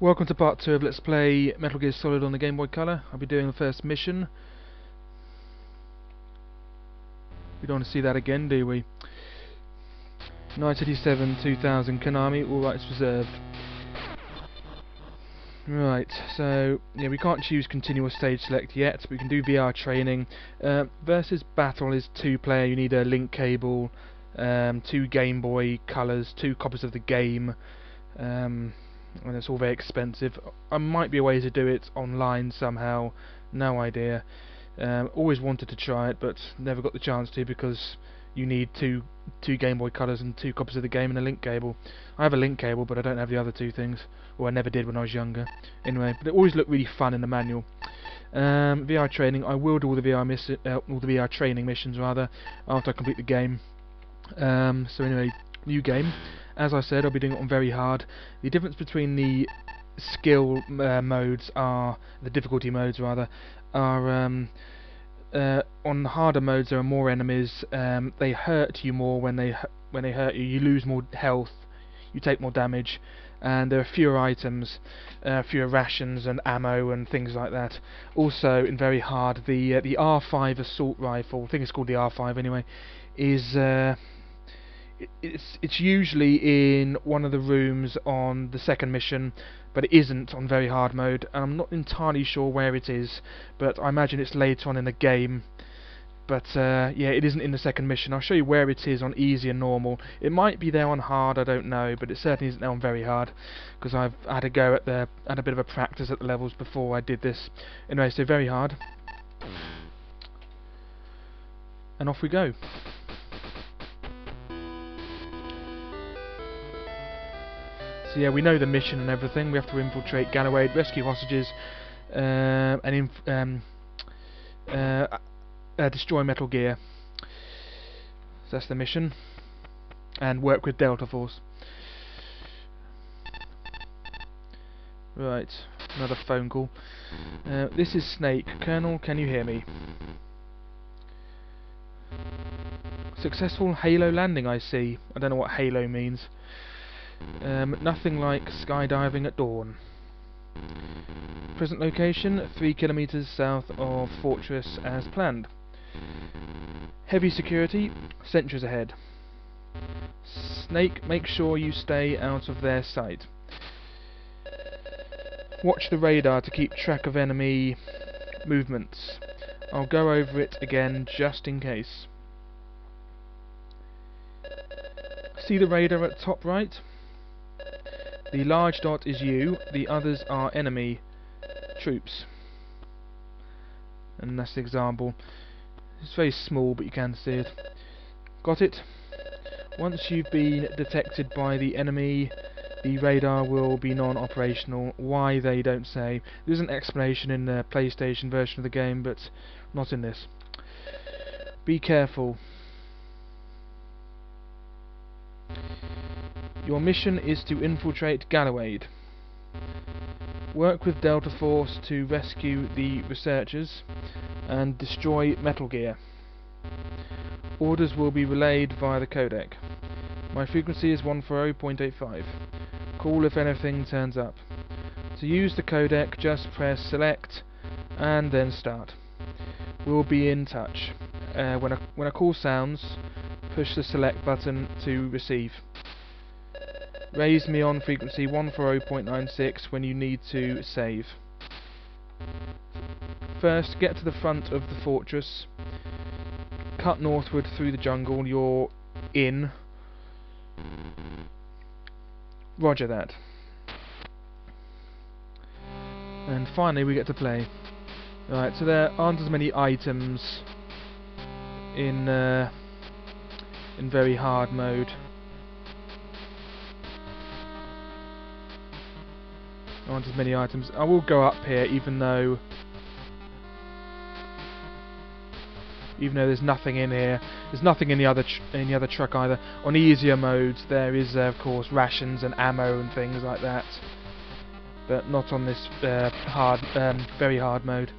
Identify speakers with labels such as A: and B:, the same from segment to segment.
A: Welcome to part 2 of Let's Play Metal Gear Solid on the Game Boy Color. I'll be doing the first mission. We don't want to see that again, do we? 1987 2000 Konami, all rights reserved. Right, so yeah, we can't choose continuous stage select yet, but we can do VR training. Versus battle is 2-player, you need a link cable, 2 Game Boy Colors, 2 copies of the game. And it's all very expensive. There might be a way to do it online somehow, no idea. Always wanted to try it, but never got the chance to because you need two Game Boy Colors and 2 copies of the game and a link cable. I have a link cable, but I don't have the other 2 things, or I never did when I was younger. Anyway, but it always looked really fun in the manual. VR training. I will do all the VR training missions rather after I complete the game. So anyway, new game. As I said, I'll be doing it on very hard. The difference between the skill modes are, the difficulty modes rather, are on the harder modes there are more enemies. They hurt you more when they hurt you. You lose more health, you take more damage, and there are fewer items, fewer rations and ammo and things like that. Also, in very hard, the R5 assault rifle, I think it's called the R5 anyway, is it's usually in one of the rooms on the second mission, but it isn't on very hard mode, and I'm not entirely sure where it is, but I imagine it's later on in the game. But yeah, it isn't in the second mission. I'll show you where it is on easy and normal. It might be there on hard, I don't know, but it certainly isn't there on very hard, because I've had a go at had a bit of a practice at the levels before I did this. Anyway, so very hard, and off we go. So yeah, we know the mission and everything. We have to infiltrate Galloway, rescue hostages, and destroy Metal Gear. So that's the mission. And work with Delta Force. Right, another phone call. This is Snake. Colonel, can you hear me? Successful Halo landing, I see. I don't know what Halo means. Nothing like skydiving at dawn. Present location 3 kilometers south of Fortress as planned. Heavy security, sentries ahead. Snake, make sure you stay out of their sight. Watch the radar to keep track of enemy movements. I'll go over it again just in case. See the radar at top right? The large dot is you, the others are enemy troops. And that's the example. It's very small, but you can see it. Got it? Once you've been detected by the enemy, the radar will be non-operational. Why, they don't say. There's an explanation in the PlayStation version of the game, but not in this. Be careful. Your mission is to infiltrate Galloway. Work with Delta Force to rescue the researchers and destroy Metal Gear. Orders will be relayed via the codec. My frequency is 140.85. Call if anything turns up. To use the codec, just press select and then start. We'll be in touch. When a call sounds, push the select button to receive. Raise me on frequency 140.96 when you need to save. First, get to the front of the fortress. Cut northward through the jungle. You're in. Roger that. And finally we get to play. Right, so there aren't as many items in very hard mode. Aren't as many items. I will go up here, even though there's nothing in here. There's nothing in the other truck either. On easier modes, there is of course rations and ammo and things like that, but not on this very hard mode.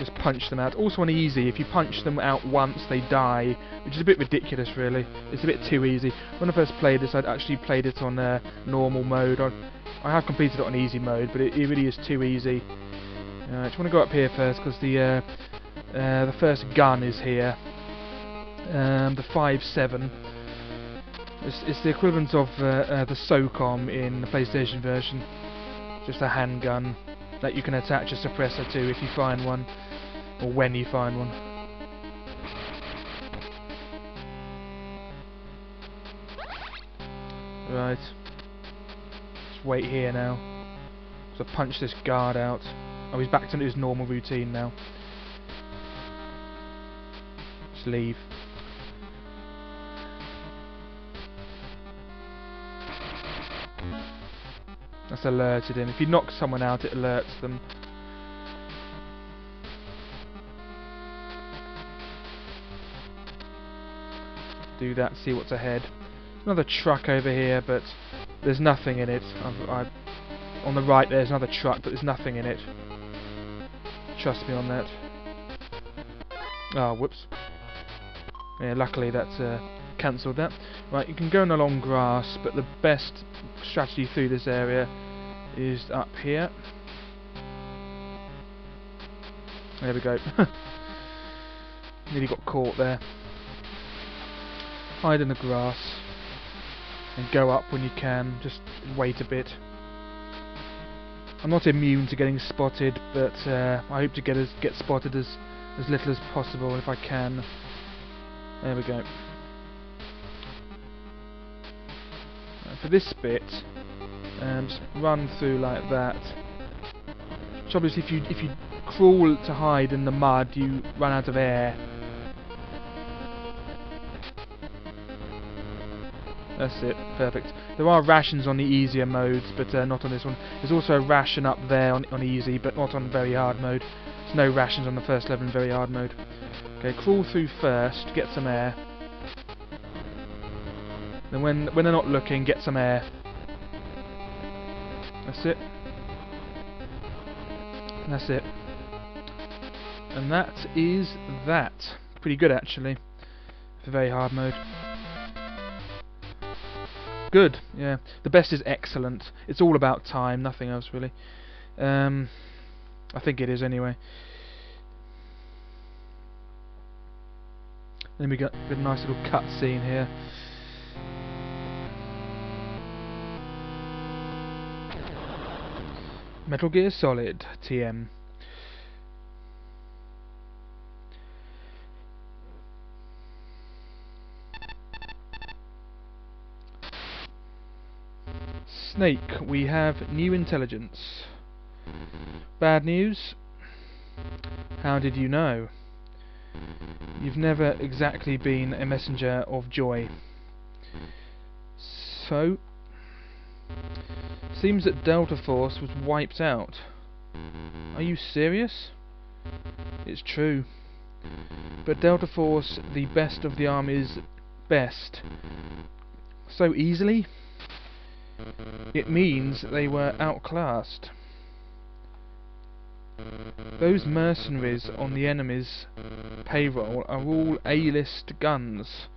A: just punch them out. Also on easy, if you punch them out once, they die, which is a bit ridiculous, really. It's a bit too easy. When I first played this, I'd actually played it on normal mode. I have completed it on easy mode, but it really is too easy. I just want to go up here first, because the first gun is here. The 5.7. It's the equivalent of the SOCOM in the PlayStation version. Just a handgun that you can attach a suppressor to if you find one, or when you find one. Right. Just wait here now. So punch this guard out. Oh, he's back to his normal routine now. Just leave. That's alerted him. If you knock someone out, it alerts them. Do that, see what's ahead. Another truck over here, but there's nothing in it. On the right there's another truck, but there's nothing in it. Trust me on that. Ah, whoops. Yeah, luckily that's cancelled that. Right, you can go on the long grass, but the best strategy through this area is up here. There we go. Nearly got caught there. Hide in the grass and go up when you can. Just wait a bit. I'm not immune to getting spotted, but I hope to get spotted as little as possible if I can. There we go. For this bit, just run through like that. So obviously, if you crawl to hide in the mud, you run out of air. That's it, perfect. There are rations on the easier modes, but not on this one. There's also a ration up there on easy, but not on very hard mode. There's no rations on the first level in very hard mode. Okay, crawl through first, get some air. Then when they're not looking, get some air. That's it. That's it. And that is that. Pretty good actually, for very hard mode. Good, yeah. The best is excellent. It's all about time, nothing else really. I think it is anyway. Then we got a nice little cut scene here. Metal Gear Solid TM. Snake, we have new intelligence. Bad news? How did you know? You've never exactly been a messenger of joy. So, seems that Delta Force was wiped out. Are you serious? It's true. But Delta Force, the best of the Army's best, so easily? It means they were outclassed. Those mercenaries on the enemy's payroll are all A-list guns.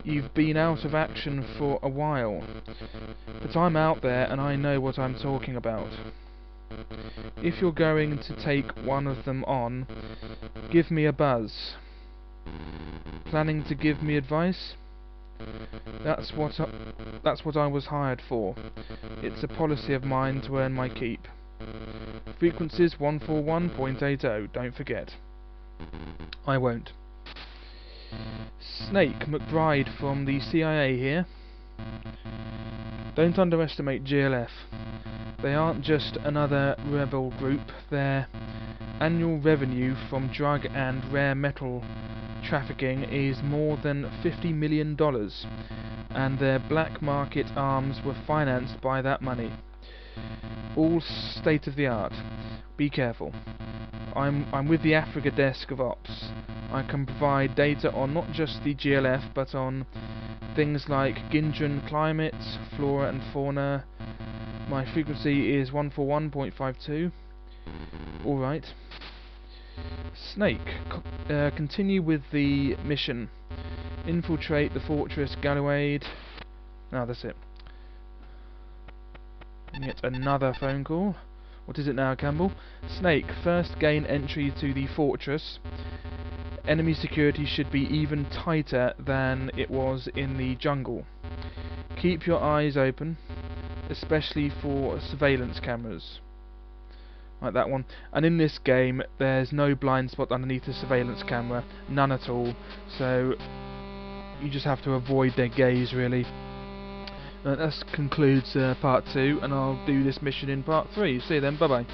A: You've been out of action for a while, but I'm out there and I know what I'm talking about. If you're going to take one of them on, give me a buzz. Planning to give me advice? That's what I was hired for. It's a policy of mine to earn my keep. Frequencies 141.80, don't forget. I won't. Snake, McBride from the CIA here. Don't underestimate GLF. They aren't just another rebel group. Their annual revenue from drug and rare metal trafficking is more than $50 million, and their black market arms were financed by that money. All state of the art. Be careful. I'm with the Africa desk of ops. I can provide data on not just the GLF, but on things like Gindran climate, flora and fauna. My frequency is 141.52. Alright. Snake, continue with the mission. Infiltrate the fortress Gallowade. Ah, that's it. And yet another phone call. What is it now, Campbell? Snake, first gain entry to the fortress. Enemy security should be even tighter than it was in the jungle. Keep your eyes open, especially for surveillance cameras. Like that one. And in this game, there's no blind spot underneath the surveillance camera. None at all. So you just have to avoid their gaze, really. That concludes part 2, and I'll do this mission in part 3. See you then, bye bye.